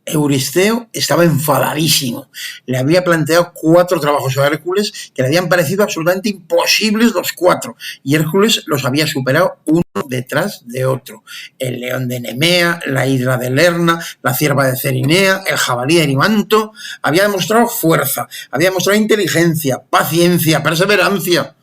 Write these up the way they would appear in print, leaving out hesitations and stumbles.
Euristeo estaba enfadadísimo. Le había planteado 4 trabajos a Hércules que le habían parecido absolutamente imposibles los 4, y Hércules los había superado uno detrás de otro. El león de Nemea, la hidra de Lerna, la cierva de Cerinea, el jabalí de Erimanto. Había demostrado fuerza, había demostrado inteligencia, paciencia, perseverancia.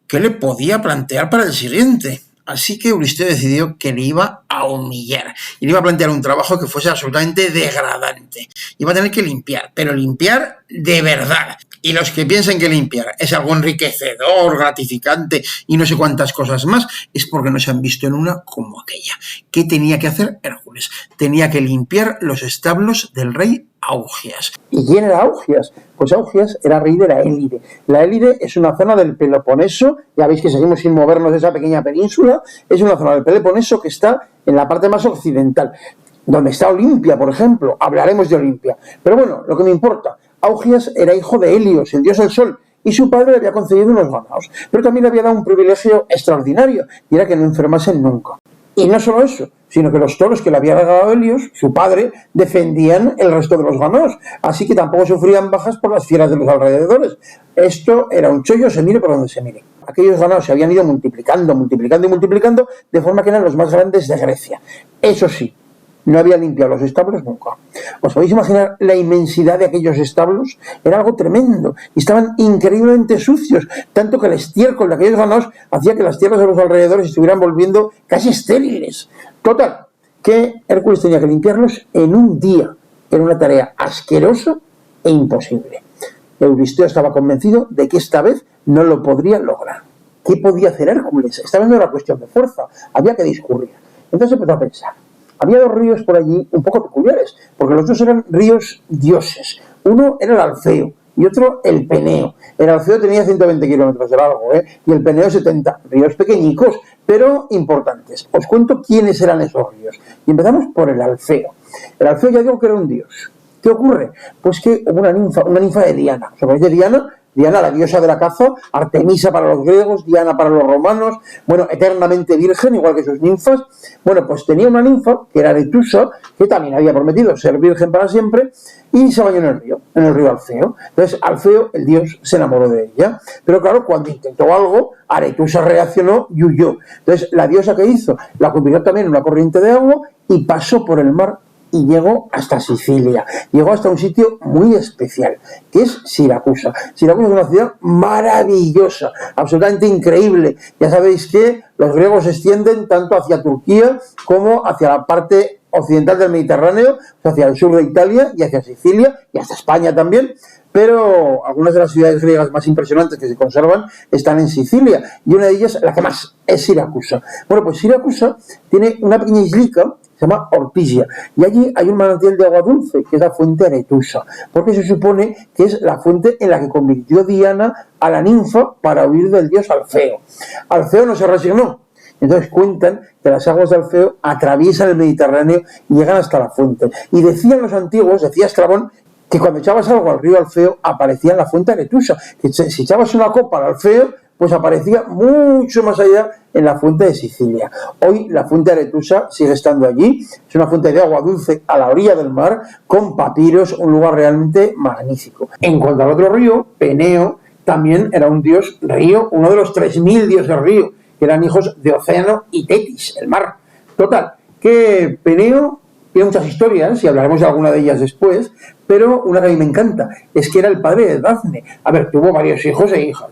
¿Qué le podía plantear para el siguiente? Así que Euristeo decidió que le iba a humillar y le iba a plantear un trabajo que fuese absolutamente degradante. Iba a tener que limpiar, pero limpiar de verdad. Y los que piensen que limpiar es algo enriquecedor, gratificante y no sé cuántas cosas más, es porque no se han visto en una como aquella. ¿Qué tenía que hacer Hércules? Tenía que limpiar los establos del rey Augias. ¿Y quién era Augias? Pues Augias era rey de la Élide. La Élide es una zona del Peloponeso, ya veis que seguimos sin movernos de esa pequeña península, es una zona del Peloponeso que está en la parte más occidental, donde está Olimpia, por ejemplo. Hablaremos de Olimpia. Pero bueno, lo que me importa, Augias era hijo de Helios, el dios del sol, y su padre le había concedido unos ganados, pero también le había dado un privilegio extraordinario, y era que no enfermasen nunca. Y no solo eso, sino que los toros que le había regalado Helios, su padre, defendían el resto de los ganados, así que tampoco sufrían bajas por las fieras de los alrededores. Esto era un chollo, se mire por donde se mire. Aquellos ganados se habían ido multiplicando, de forma que eran los más grandes de Grecia. Eso sí, no había limpiado los establos nunca. ¿Os podéis imaginar la inmensidad de aquellos establos? Era algo tremendo y estaban increíblemente sucios, tanto que el estiércol de aquellos ganados hacía que las tierras de los alrededores estuvieran volviendo casi estériles. Total, que Hércules tenía que limpiarlos en un día. Era una tarea asquerosa e imposible. Euristeo estaba convencido de que esta vez no lo podría lograr. ¿Qué podía hacer Hércules? Esta vez no era cuestión de fuerza, había que discurrir. Entonces empezó a pensar. Había 2 ríos por allí un poco peculiares, porque los 2 eran ríos dioses. Uno era el Alfeo y otro el Peneo. El Alfeo tenía 120 kilómetros de largo, y el Peneo 70. Ríos pequeñicos, pero importantes. Os cuento quiénes eran esos ríos. Y empezamos por el Alfeo. El Alfeo ya digo que era un dios. ¿Qué ocurre? Pues que hubo una ninfa de Diana. ¿Os acordáis de Diana? Diana, la diosa de la caza, Artemisa para los griegos, Diana para los romanos, bueno, eternamente virgen, igual que sus ninfas. Bueno, pues tenía una ninfa, que era Aretusa, que también había prometido ser virgen para siempre, y se bañó en el río Alfeo. Entonces, Alfeo, el dios, se enamoró de ella. Pero claro, cuando intentó algo, Aretusa reaccionó y huyó. Entonces, la diosa que hizo, la convirtió también en una corriente de agua y pasó por el mar y llegó hasta Sicilia, llegó hasta un sitio muy especial, que es Siracusa. Siracusa es una ciudad maravillosa, absolutamente increíble. Ya sabéis que los griegos se extienden tanto hacia Turquía como hacia la parte occidental del Mediterráneo, hacia el sur de Italia y hacia Sicilia y hasta España también. Pero algunas de las ciudades griegas más impresionantes que se conservan están en Sicilia, y una de ellas, la que más, es Siracusa. Bueno, pues Siracusa tiene una pequeña islica, se llama Ortigia, y allí hay un manantial de agua dulce, que es la fuente Aretusa, porque se supone que es la fuente en la que convirtió Diana a la ninfa para huir del dios Alfeo. Alfeo no se resignó. Entonces cuentan que las aguas de Alfeo atraviesan el Mediterráneo y llegan hasta la fuente. Y decían los antiguos, decía Estrabón, que cuando echabas algo al río Alfeo aparecía en la fuente Aretusa, que si echabas una copa al Alfeo, pues aparecía mucho más allá en la fuente de Sicilia. Hoy la fuente Aretusa sigue estando allí, es una fuente de agua dulce a la orilla del mar, con papiros, un lugar realmente magnífico. En cuanto al otro río, Peneo, también era un dios río, uno de los 3000 dioses río, que eran hijos de Océano y Tetis, el mar. Total, que Peneo tiene muchas historias, y hablaremos de alguna de ellas después, pero una que a mí me encanta, es que era el padre de Dafne. A ver, tuvo varios hijos e hijas,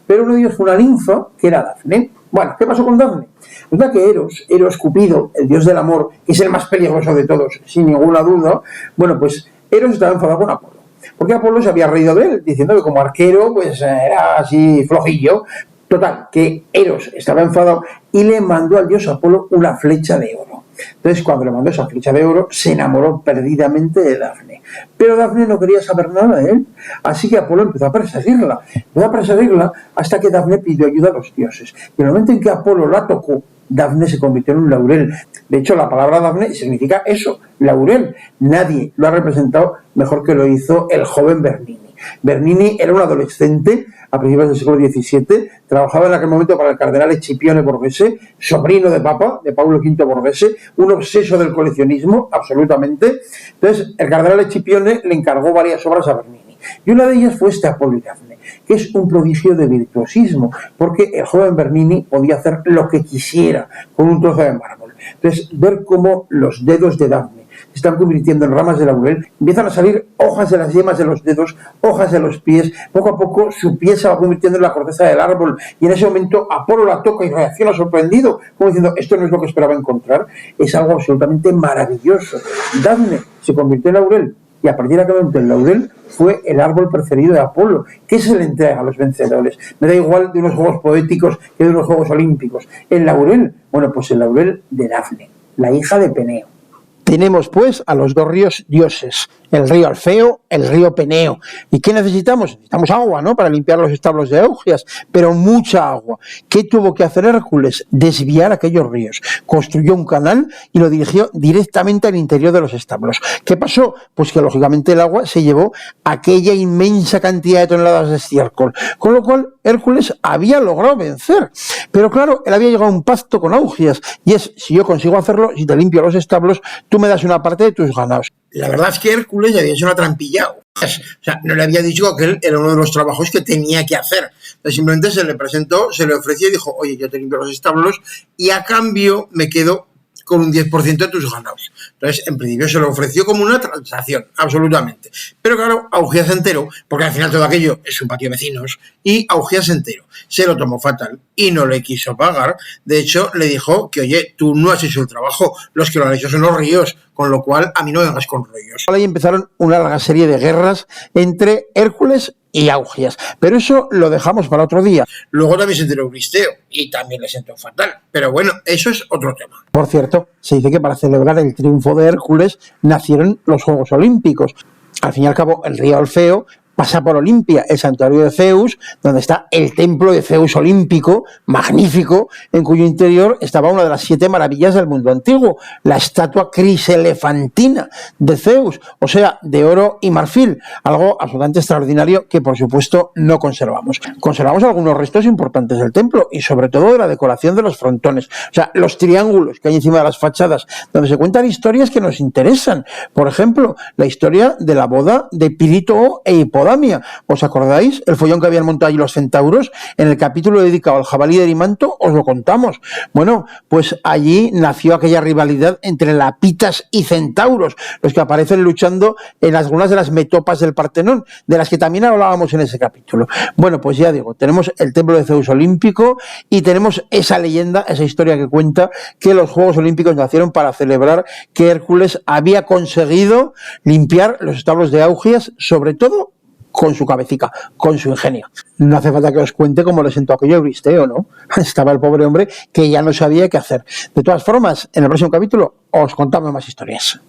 pero uno de ellos fue una ninfa, que era Dafne. Bueno, ¿qué pasó con Dafne? Resulta que Eros Cupido, el dios del amor, que es el más peligroso de todos, sin ninguna duda, bueno, pues Eros estaba enfadado con Apolo, porque Apolo se había reído de él, diciendo que como arquero, pues era así flojillo. Total, que Eros estaba enfadado y le mandó al dios Apolo una flecha de oro. Entonces, cuando le mandó esa flecha de oro, se enamoró perdidamente de Dafne. Pero Dafne no quería saber nada de él, así que Apolo empezó a perseguirla. Hasta que Dafne pidió ayuda a los dioses. Y en el momento en que Apolo la tocó, Dafne se convirtió en un laurel. De hecho, la palabra Dafne significa eso, laurel. Nadie lo ha representado mejor que lo hizo el joven Bernini. Bernini era un adolescente a principios del siglo XVII, trabajaba en aquel momento para el cardenal Scipione Borghese, sobrino de Papa, de Paulo V Borghese, un obseso del coleccionismo, absolutamente. Entonces, el cardenal Scipione le encargó varias obras a Bernini, y una de ellas fue este Apolo y Dafne, que es un prodigio de virtuosismo, porque el joven Bernini podía hacer lo que quisiera con un trozo de mármol. Entonces, ver cómo los dedos de Dafne se están convirtiendo en ramas de laurel, empiezan a salir hojas de las yemas de los dedos, hojas de los pies, poco a poco su pie se va convirtiendo en la corteza del árbol, y en ese momento Apolo la toca y reacciona sorprendido, como diciendo, esto no es lo que esperaba encontrar. Es algo absolutamente maravilloso. Dafne se convirtió en laurel, y a partir de aquel momento el laurel fue el árbol preferido de Apolo. ¿Qué se le entrega a los vencedores? Me da igual de unos Juegos Poéticos que de unos Juegos Olímpicos. El laurel, bueno, pues el laurel de Dafne, la hija de Peneo. Tenemos pues a los dos ríos dioses, el río Alfeo, el río Peneo. ¿Y qué necesitamos? Necesitamos agua, ¿no?, para limpiar los establos de Augias, pero mucha agua. ¿Qué tuvo que hacer Hércules? Desviar aquellos ríos. Construyó un canal y lo dirigió directamente al interior de los establos. ¿Qué pasó? Pues que lógicamente el agua se llevó aquella inmensa cantidad de toneladas de estiércol, con lo cual Hércules había logrado vencer. Pero claro, él había llegado a un pacto con Augias, y es, si yo consigo hacerlo, si te limpio los establos, tú me das una parte de tus ganados. La verdad es que Hércules le había hecho una trampilla. O sea, no le había dicho que él era uno de los trabajos que tenía que hacer. Entonces, simplemente se le presentó, se le ofreció y dijo, oye, yo te limpio los establos y a cambio me quedo con un 10% de tus ganados. Entonces, en principio se lo ofreció como una transacción, absolutamente. Pero claro, Augias se enteró, porque al final todo aquello es un patio de vecinos, y Augias se enteró, se lo tomó fatal y no le quiso pagar. De hecho, le dijo que, oye, tú no has hecho el trabajo, los que lo han hecho son los ríos, con lo cual a mí no vengas con rollos. Ahí empezaron una larga serie de guerras entre Hércules y Augias, pero eso lo dejamos para otro día. Luego también se enteró Euristeo y también le sentó fatal, pero bueno, eso es otro tema. Por cierto, se dice que para celebrar el triunfo de Hércules nacieron los Juegos Olímpicos. Al fin y al cabo, el río Alfeo pasa por Olimpia, el santuario de Zeus, donde está el templo de Zeus olímpico, magnífico, en cuyo interior estaba una de las 7 maravillas del mundo antiguo, la estatua criselefantina de Zeus, o sea, de oro y marfil, algo absolutamente extraordinario que por supuesto no conservamos. Conservamos algunos restos importantes del templo y sobre todo de la decoración de los frontones, o sea, los triángulos que hay encima de las fachadas, donde se cuentan historias que nos interesan. Por ejemplo, la historia de la boda de Pirito e Hipodamia. ¿Os acordáis? El follón que habían montado allí los centauros. En el capítulo dedicado al jabalí de Erimanto os lo contamos. Bueno, pues allí nació aquella rivalidad entre lapitas y centauros, los que aparecen luchando en algunas de las metopas del Partenón, de las que también hablábamos en ese capítulo. Bueno, pues ya digo, tenemos el templo de Zeus olímpico y tenemos esa leyenda, esa historia que cuenta que los Juegos Olímpicos nacieron para celebrar que Hércules había conseguido limpiar los establos de Augias, sobre todo con su cabecita, con su ingenio. No hace falta que os cuente cómo le sentó aquello a Euristeo, ¿no? Estaba el pobre hombre que ya no sabía qué hacer. De todas formas, en el próximo capítulo os contamos más historias.